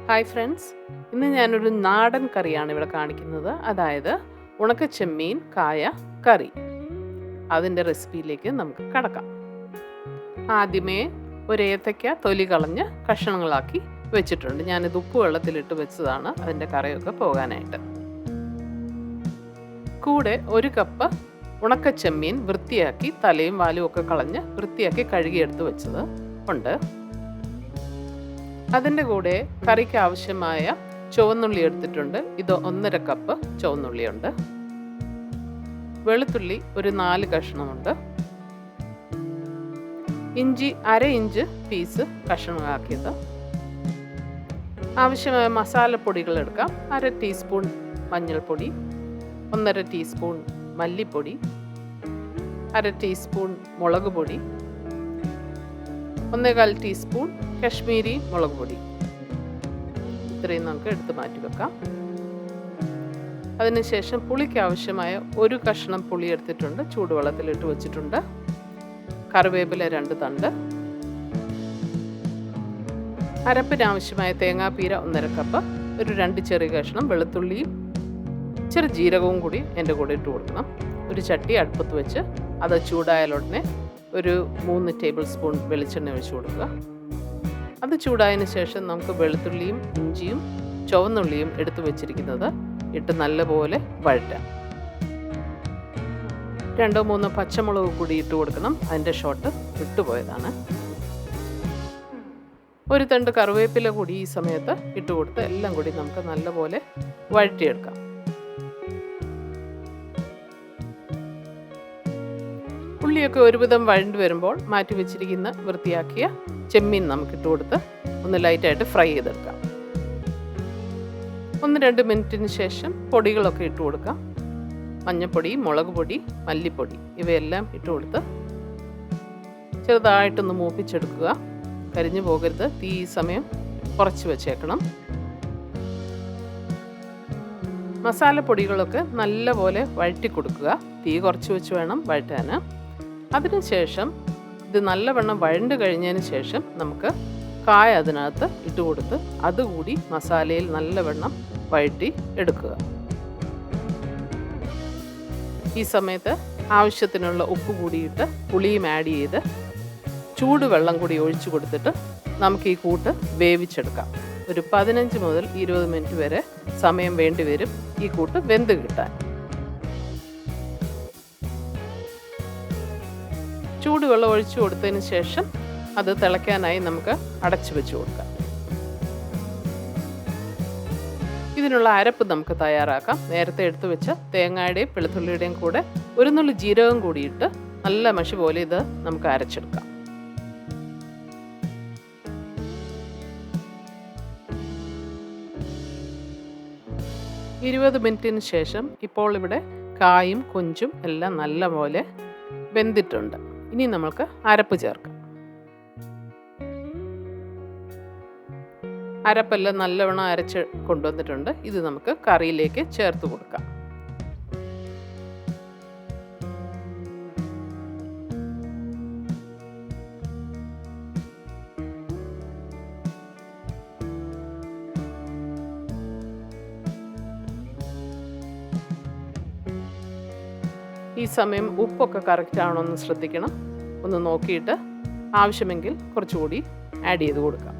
Hi friends, ഇന്ന് ഞാനൊരു നാടൻ കറിയാണ് ഇവിടെ കാണിക്കുന്നത്. അതായത് ഉണക്കച്ചെമ്മീൻ കായ കറി. അതിൻ്റെ റെസിപ്പിയിലേക്ക് നമുക്ക് കടക്കാം. ആദ്യമേ ഒരു ഏത്തയ്ക്ക തൊലി കളഞ്ഞ് കഷ്ണങ്ങളാക്കി വെച്ചിട്ടുണ്ട്. ഞാനിത് ഉപ്പ് വെള്ളത്തിലിട്ട് വെച്ചതാണ് അതിൻ്റെ കറിയൊക്കെ പോകാനായിട്ട്. കൂടെ ഒരു കപ്പ് ഉണക്കച്ചെമ്മീൻ വൃത്തിയാക്കി തലയും വാലും ഒക്കെ കളഞ്ഞ് വൃത്തിയാക്കി കഴുകിയെടുത്ത് വെച്ചത് ഉണ്ട്. അതിൻ്റെ കൂടെ കറിക്ക് ആവശ്യമായ ചുവന്നുള്ളി എടുത്തിട്ടുണ്ട്. ഇത് 1.5 കപ്പ് ചുവന്നുള്ളിയുണ്ട്. വെളുത്തുള്ളി ഒരു 4 കഷ്ണമുണ്ട്. ഇഞ്ചി 1/2 ഇഞ്ച് പീസ് കഷ്ണങ്ങളാക്കിയത്. ആവശ്യമായ മസാലപ്പൊടികൾ എടുക്കാം. 1/2 ടീസ്പൂൺ മഞ്ഞൾപ്പൊടി, 1.5 ടീസ്പൂൺ മല്ലിപ്പൊടി, 1/2 ടീസ്പൂൺ മുളക് പൊടി, 1/4 ടീസ്പൂൺ കശ്മീരി മുളക് പൊടി. ഇത്രയും നമുക്ക് എടുത്ത് മാറ്റി വെക്കാം. അതിനുശേഷം പുളിക്ക് ആവശ്യമായ ഒരു കഷ്ണം പുളി എടുത്തിട്ടുണ്ട്. ചൂടുവെള്ളത്തിലിട്ട് വെച്ചിട്ടുണ്ട്. കറിവേപ്പില 2 തണ്ട്. അരപ്പിന് ആവശ്യമായ തേങ്ങാപ്പീര 1.5 കപ്പ്. ഒരു 2 ചെറിയ കഷ്ണം വെളുത്തുള്ളിയും ചെറു ജീരകവും കൂടി എൻ്റെ കൂടെ ഇട്ട് കൊടുക്കണം. ഒരു ചട്ടി അടുപ്പത്ത് വെച്ച് അത് ചൂടായാലുടനെ ഒരു 3 ടേബിൾ സ്പൂൺ വെളിച്ചെണ്ണ ഒഴിച്ച് കൊടുക്കുക. അത് ചൂടായതിന് ശേഷം നമുക്ക് വെളുത്തുള്ളിയും ഇഞ്ചിയും ചുവന്നുള്ളിയും എടുത്തു വെച്ചിരിക്കുന്നത് ഇട്ട് നല്ലപോലെ വഴറ്റാം. 2-3 പച്ചമുളക് കൂടി ഇട്ട് കൊടുക്കണം. അതിൻ്റെ ഷോട്ട് വിട്ടുപോയതാണ്. ഒരു തണ്ട് കറിവേപ്പില കൂടി ഈ സമയത്ത് ഇട്ട് കൊടുത്ത് എല്ലാം കൂടി നമുക്ക് നല്ലപോലെ വഴറ്റിയെടുക്കാം. ഉള്ളിയൊക്കെ ഒരുവിധം വഴണ്ട് വരുമ്പോൾ മാറ്റി വെച്ചിരിക്കുന്ന വൃത്തിയാക്കിയ ചെമ്മീൻ നമുക്കിട്ട് കൊടുത്ത് ഒന്ന് ലൈറ്റായിട്ട് ഫ്രൈ ചെയ്തെടുക്കാം. 1-2 മിനിറ്റിന് ശേഷം പൊടികളൊക്കെ ഇട്ട് കൊടുക്കാം. മഞ്ഞൾപ്പൊടി, മുളക് പൊടി, മല്ലിപ്പൊടി ഇവയെല്ലാം ഇട്ട് കൊടുത്ത് ചെറുതായിട്ടൊന്ന് മൂപ്പിച്ചെടുക്കുക. കരിഞ്ഞു പോകരുത്. തീ സമയം കുറച്ച് വെച്ചേക്കണം. മസാലപ്പൊടികളൊക്കെ നല്ലപോലെ വഴറ്റി കൊടുക്കുക. തീ കുറച്ച് വെച്ച് വേണം വഴറ്റാൻ. അതിനുശേഷം ഇത് നല്ലവണ്ണം വഴണ്ട് കഴിഞ്ഞതിന് ശേഷം നമുക്ക് കായ അതിനകത്ത് ഇട്ട് കൊടുത്ത് അതുകൂടി മസാലയിൽ നല്ലവണ്ണം വഴറ്റി എടുക്കുക. ഈ സമയത്ത് ആവശ്യത്തിനുള്ള ഉപ്പ് കൂടിയിട്ട് പുളിയും ആഡ് ചെയ്ത് ചൂടുവെള്ളം കൂടി ഒഴിച്ചു കൊടുത്തിട്ട് നമുക്ക് ഈ കൂട്ട് വേവിച്ചെടുക്കാം. ഒരു 15 മുതൽ 20 മിനിറ്റ് വരെ സമയം വേണ്ടി വരും ഈ കൂട്ട് വെന്ത് കിട്ടാൻ. ചൂടുവെള്ളം ഒഴിച്ചു കൊടുത്തതിന് ശേഷം അത് തിളയ്ക്കാനായി നമുക്ക് അടച്ചു വെച്ച് കൊടുക്കാം. ഇതിനുള്ള അരപ്പ് നമുക്ക് തയ്യാറാക്കാം. നേരത്തെ എടുത്തു വെച്ച തേങ്ങയുടെയും വെളുത്തുള്ളിയുടെയും കൂടെ ഒരു നുള്ളി ജീരകം കൂടിയിട്ട് നല്ല മഷി പോലെ ഇത് നമുക്ക് അരച്ചെടുക്കാം. ഇരുപത് മിനിറ്റിന് ശേഷം ഇപ്പോൾ ഇവിടെ കായും കൊഞ്ചും എല്ലാം നല്ലപോലെ വെന്തിട്ടുണ്ട്. ഇനി നമുക്ക് അരപ്പ് ചേർക്കാം. അരപ്പെല്ലാം നല്ലവണ്ണം അരച്ച് കൊണ്ടുവന്നിട്ടുണ്ട്. ഇത് നമുക്ക് കറിയിലേക്ക് ചേർത്ത് കൊടുക്കാം. ഈ സമയം ഉപ്പൊക്കെ കറക്റ്റ് ആണോ എന്ന് ശ്രദ്ധിക്കണം. ഒന്ന് നോക്കിയിട്ട് ആവശ്യമെങ്കിൽ കുറച്ചുകൂടി ആഡ് ചെയ്ത് കൊടുക്കാം.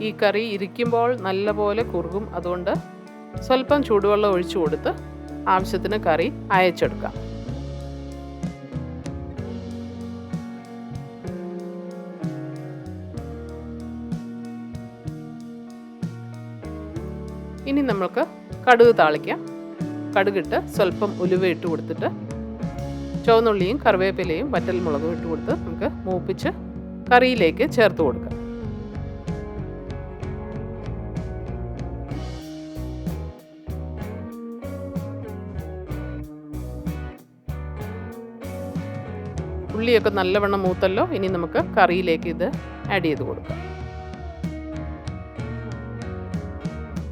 ഈ കറി ഇരിക്കുമ്പോൾ നല്ലപോലെ കുറുകും. അതുകൊണ്ട് സ്വല്പം ചൂടുവെള്ളം ഒഴിച്ചു കൊടുത്ത് ആവശ്യത്തിന് കറി അയച്ചെടുക്കാം. ഇനി നമുക്ക് കടുക് താളിക്കാം. കടുകിട്ട് സ്വല്പം ഉലുവ ഇട്ട് കൊടുത്തിട്ട് ചുവന്നുള്ളിയും കറിവേപ്പിലയും വറ്റൽമുളകും ഇട്ട് കൊടുത്ത് നമുക്ക് മൂപ്പിച്ച് കറിയിലേക്ക് ചേർത്ത് കൊടുക്കാം. ഉള്ളിയൊക്കെ നല്ലവണ്ണം മൂത്തല്ലോ. ഇനി നമുക്ക് കറിയിലേക്ക് ഇത് ആഡ് ചെയ്ത് കൊടുക്കാം.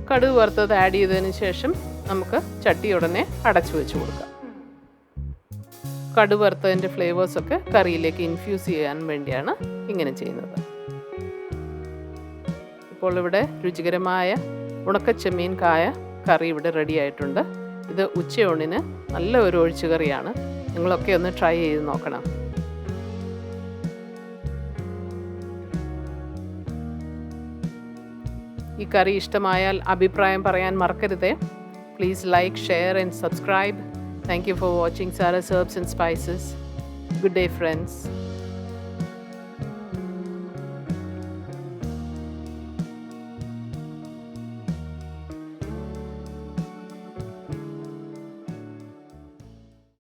കടുക് വറുത്തത് ആഡ് ചെയ്തതിന് ശേഷം നമുക്ക് ചട്ടി ഉടനെ അടച്ചു വെച്ച് കൊടുക്കാം. കടുക് വറുത്തതിൻ്റെ ഫ്ലേവേഴ്സൊക്കെ കറിയിലേക്ക് ഇൻഫ്യൂസ് ചെയ്യാൻ വേണ്ടിയാണ് ഇങ്ങനെ ചെയ്യുന്നത്. ഇപ്പോൾ ഇവിടെ രുചികരമായ ഉണക്കച്ചെമ്മീൻ കായ കറി ഇവിടെ റെഡി ആയിട്ടുണ്ട്. ഇത് ഉച്ചയൂണിന് നല്ല ഒരു ഒഴിച്ചുകറിയാണ്. നിങ്ങളൊക്കെ ഒന്ന് ട്രൈ ചെയ്ത് നോക്കണം. ഈ കറി ഇഷ്ടമായാൽ അഭിപ്രായം പറയാൻ മറക്കരുതേ. Please like, share and subscribe. Thank you for watching Sarah's Herbs and Spices. Good day, friends.